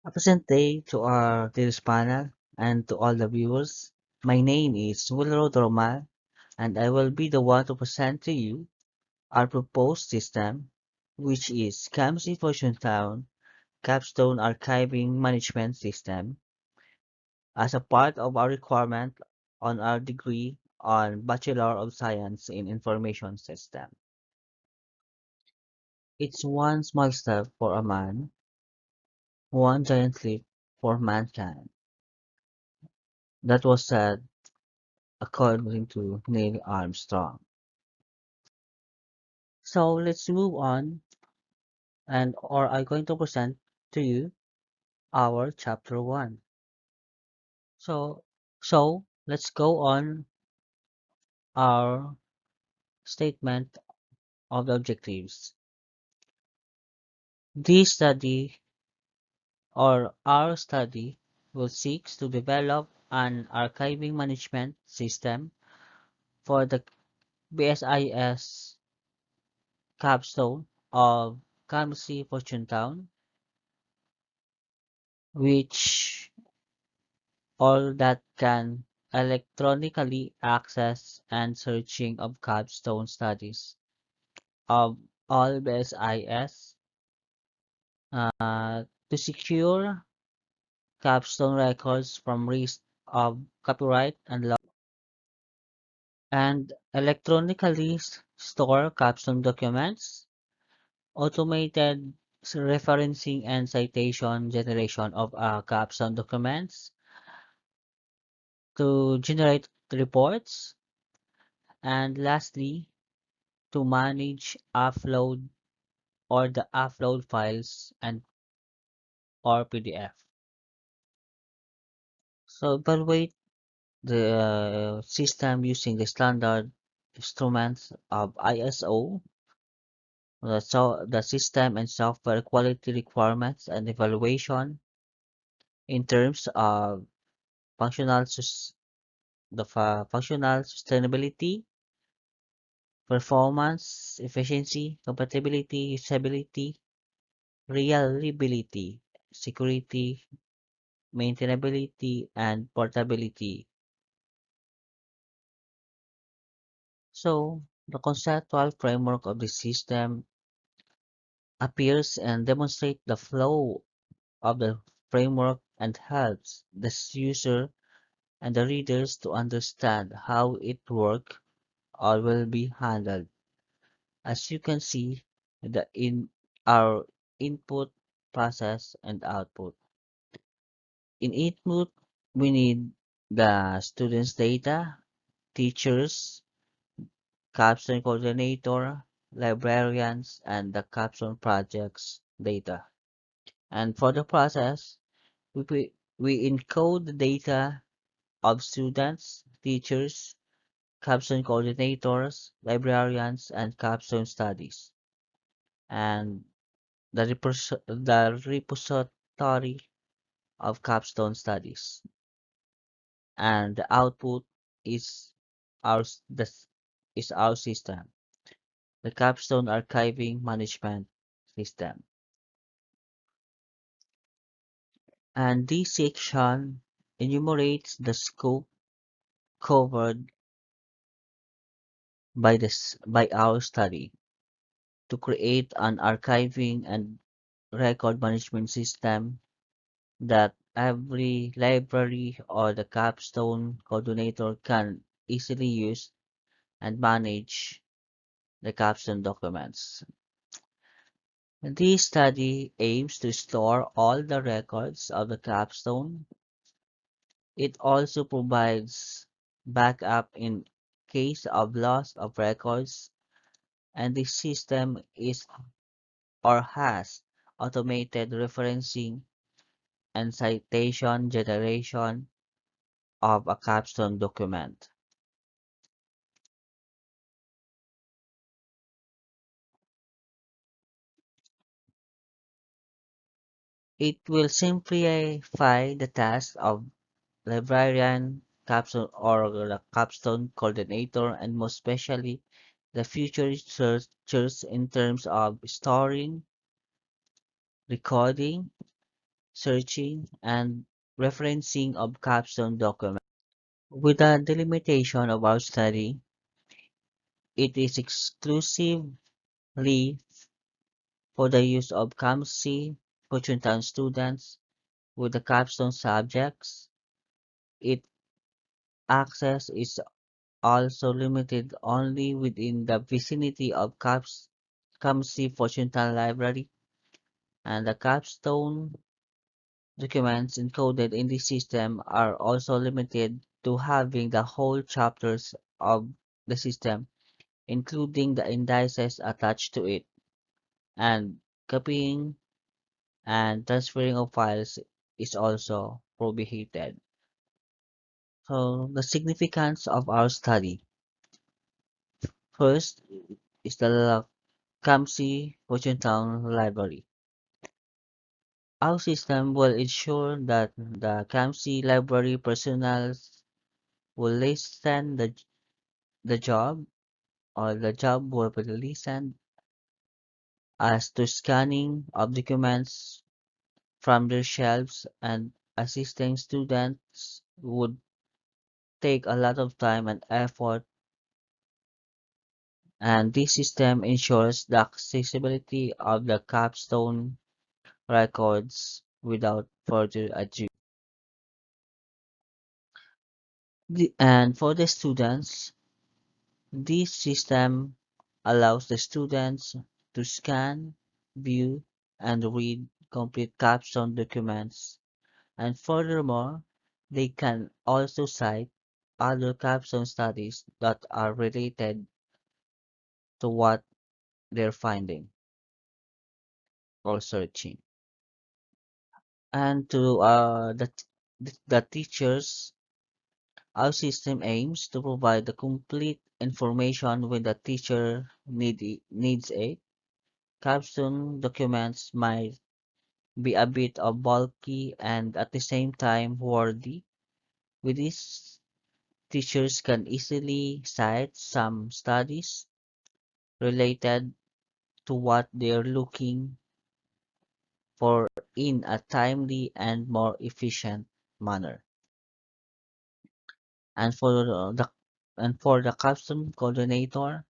A pleasant day to our dear panel and to all the viewers. My name is Wilro Doromal, and I will be the one to present to you our proposed system, which is Chmsc-FT Capstone Archiving Management System, as a part of our requirement on our degree on Bachelor of Science in Information System. It's one small step for a man, one giant leap for mankind. That was said according to Neil Armstrong. So let's move on and or I'm going to present to you our chapter 1. So let's go on our statement of the objectives. This study or our study will seek to develop an archiving management system for the BSIS capstone of Kamsi Fortune Town, which all that can electronically access and searching of capstone studies of all BSIS to secure capstone records from risk of copyright and law and electronically store capstone documents, automated referencing and citation generation of capstone documents to generate reports, and lastly, to manage upload or the upload files and or PDF. So evaluate the system using the standard instruments of ISO, the system and software quality requirements and evaluation in terms of functional functional sustainability, performance, efficiency, compatibility, usability, reliability, security, maintainability, and portability. So, the conceptual framework of the system appears and demonstrates the flow of the framework and helps the user and the readers to understand how it works or will be handled. As you can see, in our input, process, and output. In input, we need the students' data, teachers, capstone coordinator, librarians, and the capstone projects data. And for the process, we encode the data of students, teachers, capstone coordinators, librarians, and capstone studies, and the repository of capstone studies. And the output is our is our system, the Capstone Archiving Management System. And this section enumerates the scope covered by our study to create an archiving and record management system that every library or the Capstone coordinator can easily use and manage the Capstone documents. This study aims to store all the records of the capstone. It also provides backup in case of loss of records, and the system is or has automated referencing and citation generation of a capstone document. It will simplify the task of librarian, capstone or the capstone coordinator, and most especially the future researchers in terms of storing, recording, searching, and referencing of Capstone documents. With the delimitation of our study, it is exclusively for the use of Chmsc Fortune students with the capstone subjects. Its access is also limited only within the vicinity of Chmsc Fortune library, and the capstone documents encoded in this system are also limited to having the whole chapters of the system, including the indices attached to it, and copying and transferring of files is also prohibited. So the significance of our study. First is the Kamsi Town Library. Our system will ensure that the Kamsi library personnel will listen the job or the job will be listened as to scanning of documents from their shelves, and assisting students would take a lot of time and effort, and this system ensures the accessibility of the capstone records without further ado. And for the students, this system allows the students to scan, view, and read complete capstone documents, and furthermore, they can also cite other capstone studies that are related to what they're finding or searching. And to the teachers, our system aims to provide the complete information when the teacher needs it. Capstone documents might be a bit of bulky and at the same time wordy. With this, teachers can easily cite some studies related to what they're looking for in a timely and more efficient manner. And for the custom coordinator,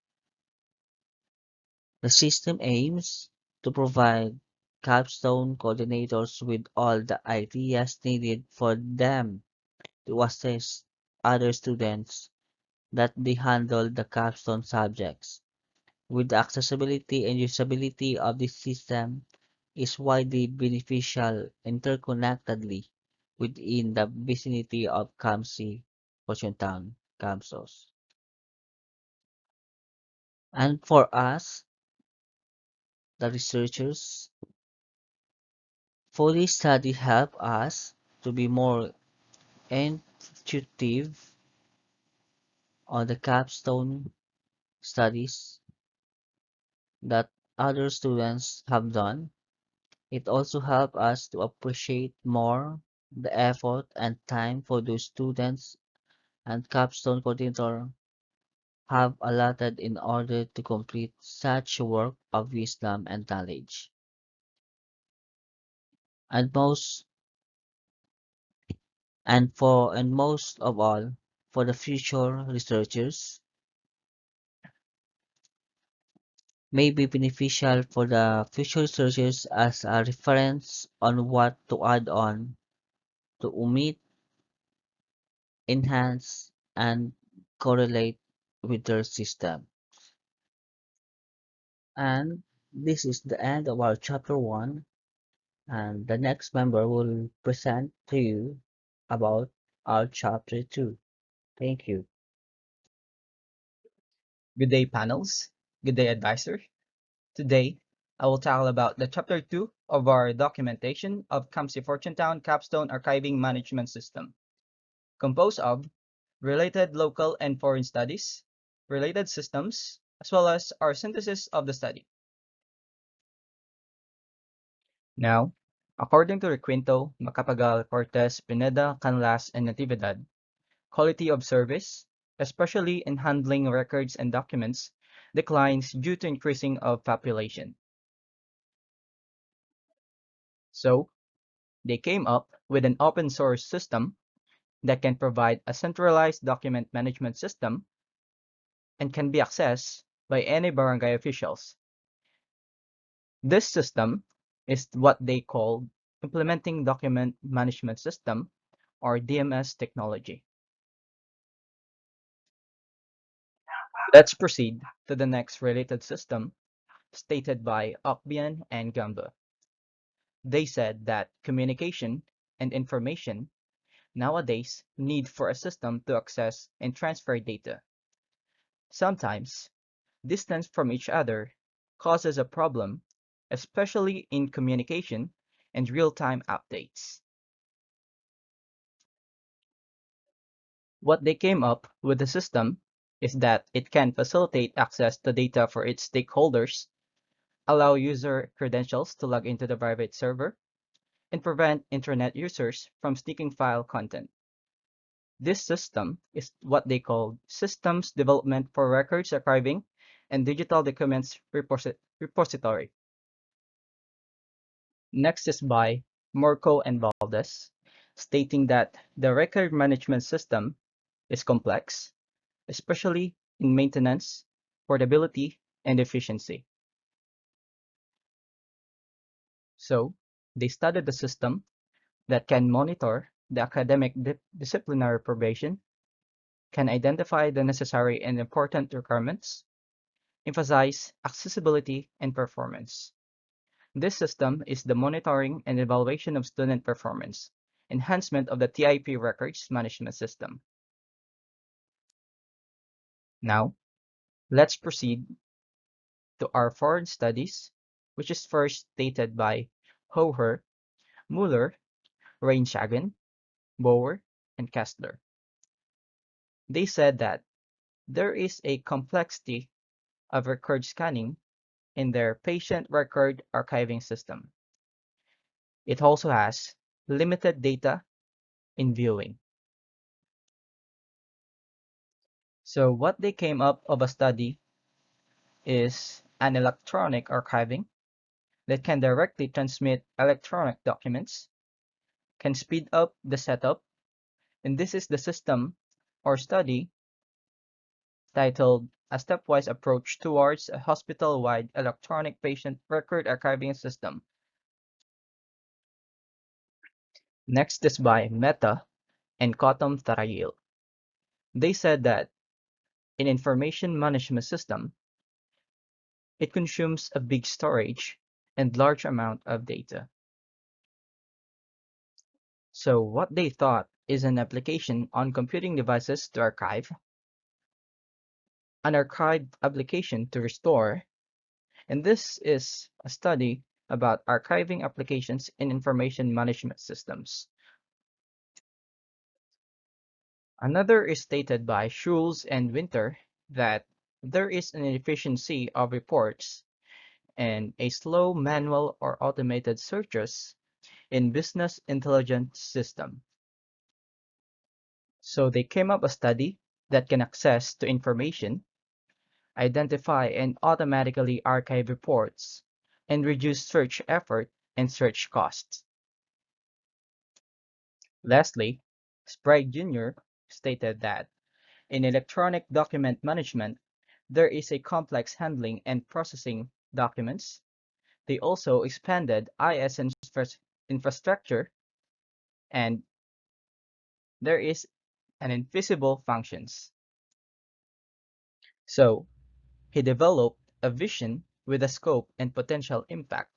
the system aims to provide capstone coordinators with all the ideas needed for them to assist other students that they handle the capstone subjects. With the accessibility and usability of this system is widely beneficial interconnectedly within the vicinity of Kamsi, Fortune Town, Kamsos. And for us, the researchers, for this study help us to be more intuitive on the capstone studies that other students have done. It also helps us to appreciate more the effort and time for those students and capstone coordinator have allotted in order to complete such work of wisdom and knowledge. And most of all, for the future researchers, may be beneficial for the future researchers as a reference on what to add on, to omit, enhance, and correlate with their system. And this is the end of our chapter 1, and the next member will present to you about our chapter 2. Thank you. Good day, panels. Good day, advisor. Today, I will tackle about the chapter 2 of our documentation of Chmsc Fortune Town Capstone Archiving Management System, composed of related local and foreign studies, related systems, as well as our synthesis of the study. Now, according to Requinto, Macapagal, Cortes, Pineda, Canlas, and Natividad, quality of service, especially in handling records and documents, declines due to increasing of population. So, They came up with an open source system that can provide a centralized document management system and can be accessed by any barangay officials. This system is what they call Implementing Document Management System or DMS technology. Let's proceed to the next related system stated by Okbian and Gamba. They said that communication and information nowadays need for a system to access and transfer data. Sometimes distance from each other causes a problem, especially in communication and real-time updates. What they came up with the system is that it can facilitate access to data for its stakeholders, allow user credentials to log into the private server, and prevent internet users from sneaking file content. This system is what they call Systems Development for Records Archiving and Digital Documents Repository. Next is by Morco and Valdez, stating that the record management system is complex, especially in maintenance, portability, and efficiency. So, they studied the system that can monitor the academic disciplinary probation, can identify the necessary and important requirements, emphasize accessibility and performance. This system is the monitoring and evaluation of student performance, enhancement of the TIP records management system. Now, let's proceed to our foreign studies, which is first stated by Hoher, Muller, Reinshagen, Bower, and Kessler. They said that there is a complexity of record scanning in their patient record archiving system. It also has limited data in viewing. So what they came up of a study is an electronic archiving that can directly transmit electronic documents, can speed up the setup, and this is the system or study titled A Stepwise Approach Towards a Hospital-Wide Electronic Patient Record Archiving System. Next is by Mehta and Kautam Tarayil. They said that in information management system, it consumes a big storage and large amount of data. So what they thought is an application on computing devices to archive, an archived application to restore, and this is a study about archiving applications in information management systems. Another is stated by Schulz and Winter that there is an inefficiency of reports and a slow manual or automated searches in business intelligence system. So they came up a study that can access to information, identify and automatically archive reports, and reduce search effort and search costs. Lastly, Sprague Jr. stated that in electronic document management, there is a complex handling and processing documents. They also expanded IS infrastructure and there is an invisible functions. So he developed a vision with a scope and potential impact,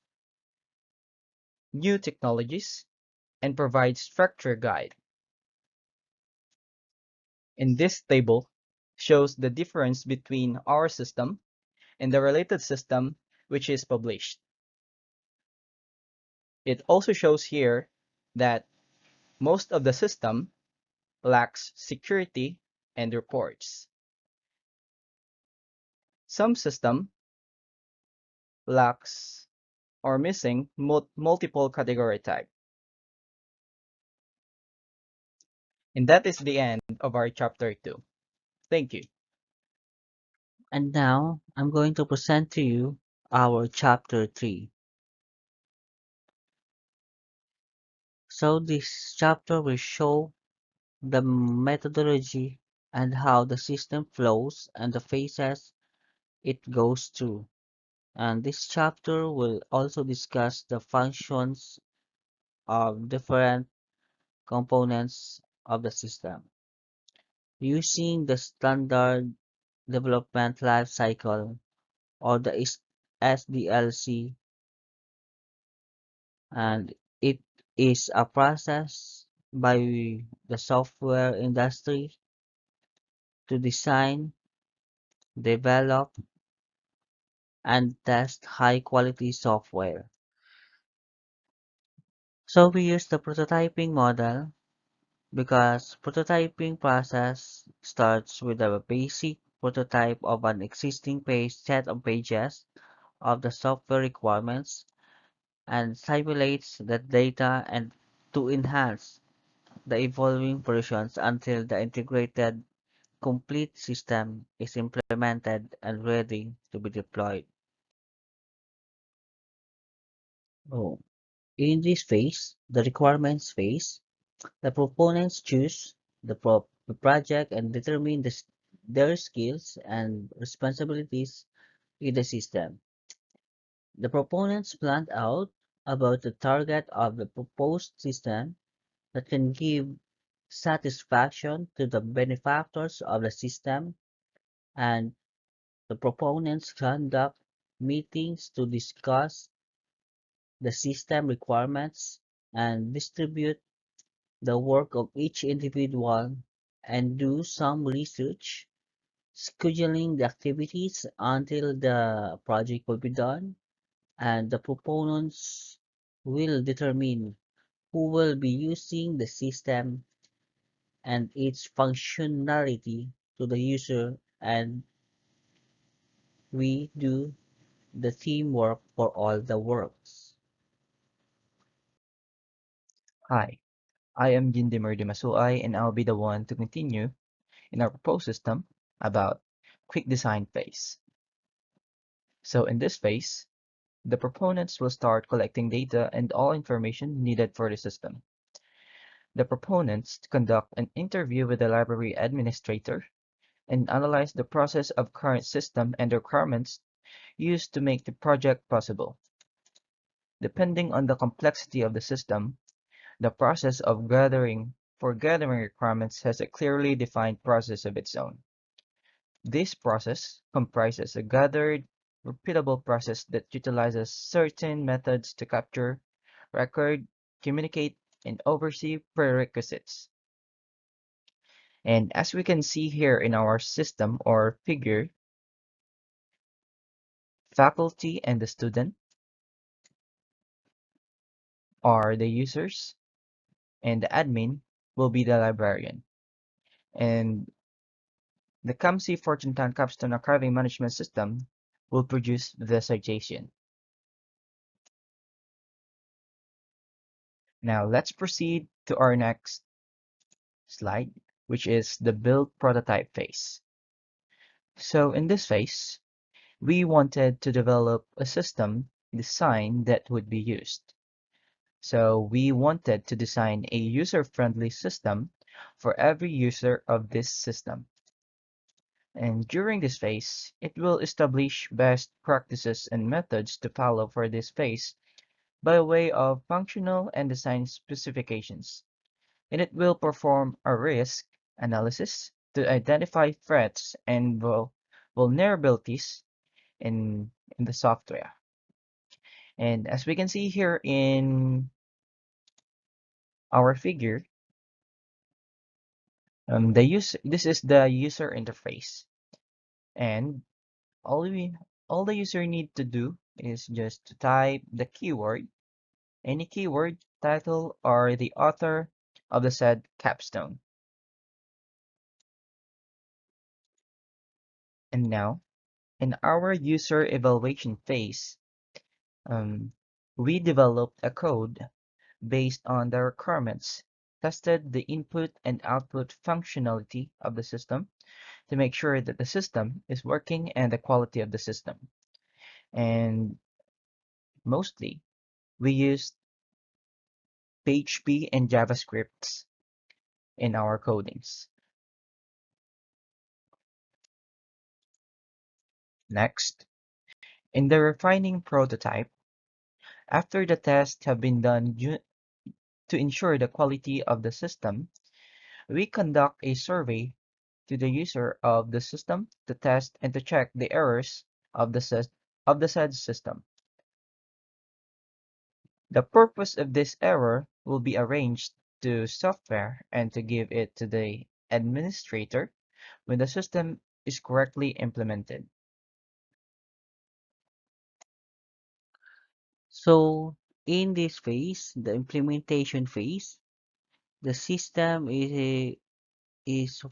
new technologies, and provides structure guide. In this table shows the difference between our system and the related system which is published. It also shows here that most of the system lacks security and reports. Some system lacks or missing multiple category type. And that is the end of our chapter 2. Thank you. And now I'm going to present to you our chapter 3. So this chapter will show the methodology and how the system flows and the phases it goes through. And this chapter will also discuss the functions of different components of the system. Using the standard development life cycle or the SDLC, and it is a process by the software industry to design, develop, and test high-quality software. So we use the prototyping model because prototyping process starts with a basic prototype of an existing page set of pages of the software requirements and simulates the data and to enhance the evolving versions until the integrated complete system is implemented and ready to be deployed. Oh. In this phase, the requirements phase, the proponents choose the project and determine their skills and responsibilities in the system. The proponents plan out about the target of the proposed system that can give satisfaction to the benefactors of the system, and the proponents conduct meetings to discuss the system requirements and distribute the work of each individual and do some research, scheduling the activities until the project will be done, and the proponents will determine who will be using the system and its functionality to the user, and we do the teamwork for all the works. Hi, I am Jundy Dimasu-ay, and I'll be the one to continue in our proposed system about quick design phase. So in this phase, the proponents will start collecting data and all information needed for the system. The proponents conduct an interview with the library administrator and analyze the process of current system and the requirements used to make the project possible. Depending on the complexity of the system, the process of gathering requirements has a clearly defined process of its own. This process comprises a gathered, repeatable process that utilizes certain methods to capture, record, communicate, and oversee prerequisites. And as we can see here in our system or figure, faculty and the student are the users, and the admin will be the librarian. And the Chmsc Fortune Town Capstone Archiving Management System will produce the citation. Now let's proceed to our next slide, which is the build prototype phase. So in this phase, we wanted to develop a system design that would be used. So we wanted to design a user-friendly system for every user of this system. And during this phase, it will establish best practices and methods to follow for this phase by way of functional and design specifications. And it will perform a risk analysis to identify threats and vulnerabilities in the software. And as we can see here in our figure, this is the user interface, and all we all the user need to do is just to type the keyword, any keyword, title, or the author of the said capstone. And now, in our user evaluation phase, um, we developed a code based on the requirements, tested the input and output functionality of the system to make sure that the system is working and the quality of the system. And mostly, we used PHP, and JavaScript in our codings. Next, in the refining prototype, after the tests have been done to ensure the quality of the system, we conduct a survey to the user of the system to test and to check the errors of the said system. The purpose of this error will be arranged to software and to give it to the administrator when the system is correctly implemented. So in this phase, the implementation phase, the system is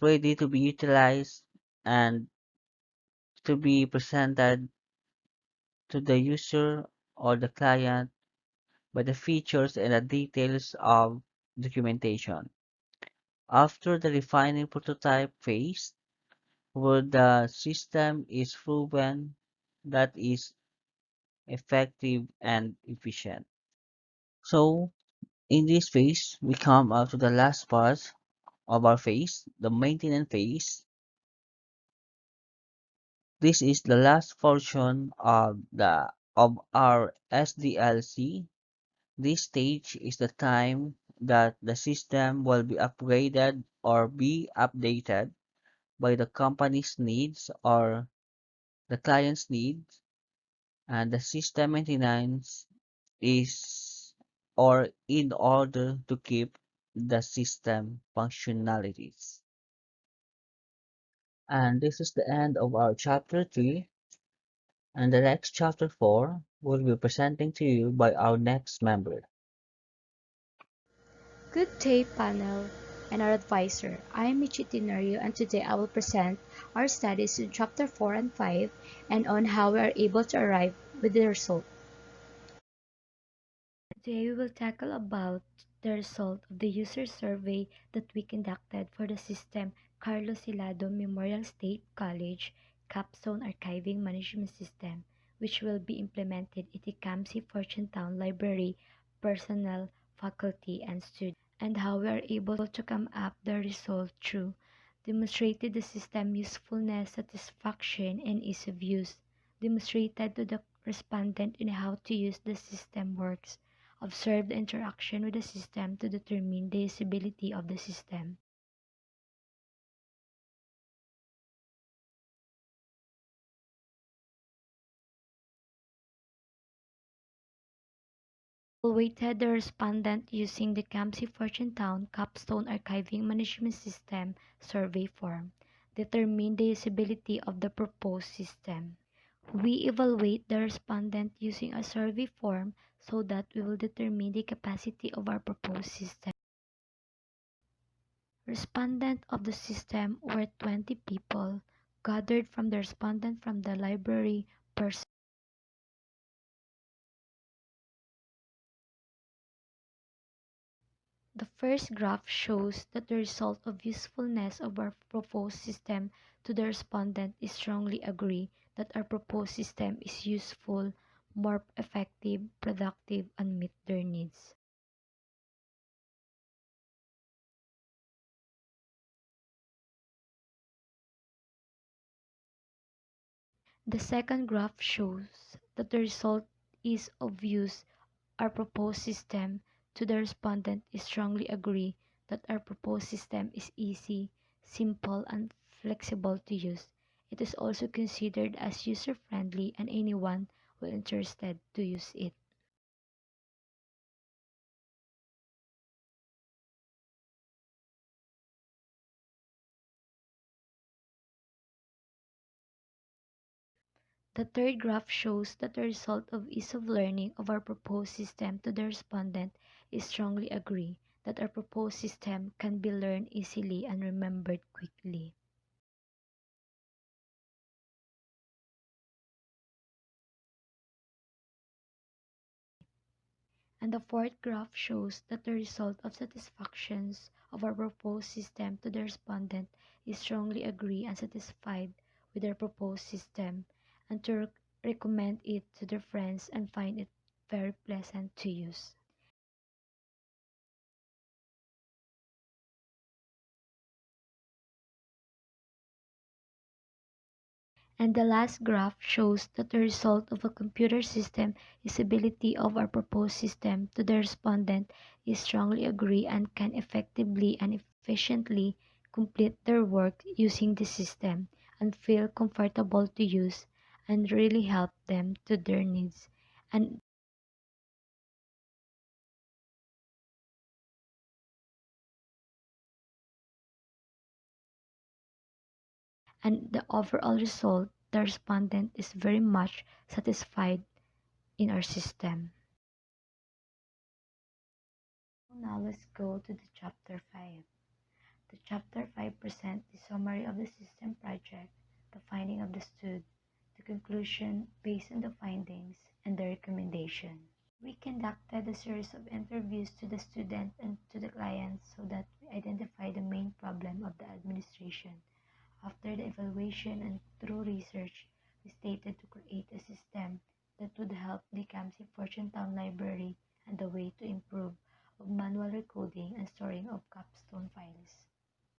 ready to be utilized and to be presented to the user or the client by the features and the details of documentation. After the refining prototype phase, where the system is proven that is effective and efficient. So in this phase, we come up to the last part of our phase, the maintenance phase. This is the last portion of our SDLC. This stage is the time that the system will be upgraded or be updated by the company's needs or the client's needs, and the system maintenance is or in order to keep the system functionalities. And this is the end of our chapter 3, and the next chapter 4 will be presenting to you by our next member. Good day, panel and our advisor. I am Mitchie Tenorio, and today I will present our studies in Chapter 4 and 5 and on how we are able to arrive with the result. Today we will tackle about the result of the user survey that we conducted for the system Carlos Hilado Memorial State College Capstone Archiving Management System, which will be implemented in the Camsi Fortune Town Library personnel, faculty, and students, and how we are able to come up the result through demonstrated the system usefulness, satisfaction, and ease of use, demonstrated to the respondent in how to use the system works, observe the interaction with the system to determine the usability of the system. Evaluated the respondent using the Camsi Fortune Town Capstone Archiving Management System survey form. Determine the usability of the proposed system. We evaluate the respondent using a survey form so that we will determine the capacity of our proposed system. Respondent of the system were 20 people, gathered from the respondent from the library person. The first graph shows that the result of usefulness of our proposed system to the respondent is strongly agree that our proposed system is useful, more effective, productive, and meet their needs. The second graph shows that the result is of use our proposed system to the respondent is strongly agree that our proposed system is easy, simple, and flexible to use. It is also considered as user-friendly and anyone who is interested to use it. The third graph shows that the result of ease of learning of our proposed system to the respondent is strongly agree that our proposed system can be learned easily and remembered quickly. And the fourth graph shows that the result of satisfactions of our proposed system to the respondent is strongly agree and satisfied with their proposed system and to recommend it to their friends and find it very pleasant to use. And the last graph shows that the result of a computer system usability of our proposed system to the respondent is strongly agree and can effectively and efficiently complete their work using the system and feel comfortable to use and really help them to their needs. And the overall result, the respondent is very much satisfied in our system. Now let's go to the chapter 5. The chapter 5 presents the summary of the system project, the finding of the stud, the conclusion based on the findings, and the recommendation. We conducted a series of interviews to the student and to the client so that we identify the main problem of the administration. After the evaluation and through research, we stated to create a system that would help the Kamsi Fortune Town Library and the way to improve of manual recording and storing of Capstone files.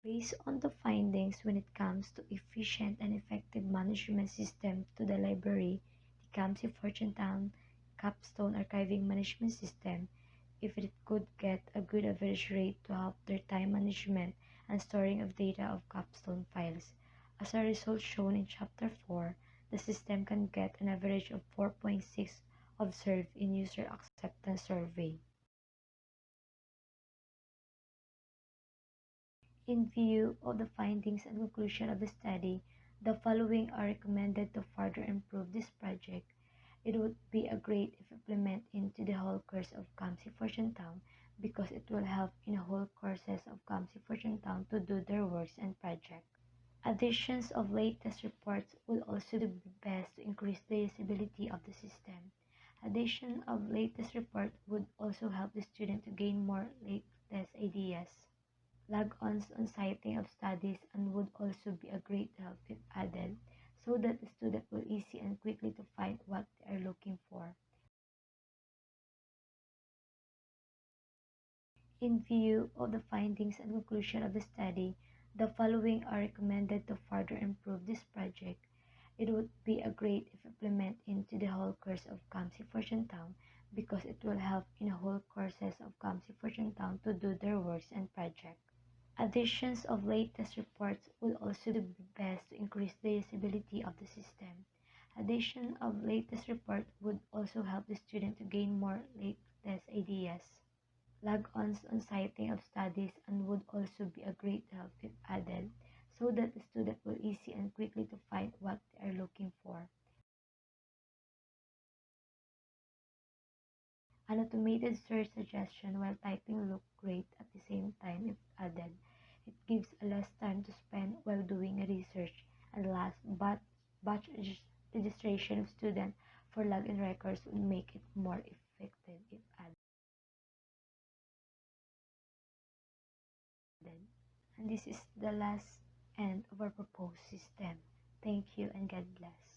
Based on the findings when it comes to efficient and effective management system to the library, the Kamsi Fortune Town Capstone Archiving Management System, if it could get a good average rate to help their time management and storing of data of Capstone files. As a result shown in Chapter 4, the system can get an average of 4.6 observed in user acceptance survey. In view of the findings and conclusion of the study, the following are recommended to further improve this project. It would be a great if implemented into the whole course of Kamsi Fortune Town because it will help in whole courses of Kamsi Fortune Town to do their works and project. Additions of latest reports will also do best to increase the usability of the system. Addition of latest report would also help the student to gain more latest ideas. Log-ons on citing of studies and would also be a great help if added, so that the student will easy and quickly to find what they are looking for. In view of the findings and conclusion of the study, the following are recommended to further improve this project. It would be a great if implemented into the whole course of Kamsi Fortune Town because it will help in whole courses of Kamsi Fortune Town to do their works and project. Additions of latest reports will also do best to increase the usability of the system. Addition of latest report would also help the student to gain more latest ideas. Log-ons on citing of studies and would also be a great help if added, so that the student will easy and quickly to find what they are looking for. An automated search suggestion while typing look great at the same time if added. It gives less time to spend while doing research. And last, batch registration of students for login records would make it more effective if added. And this is the last end of our proposed system. Thank you and God bless.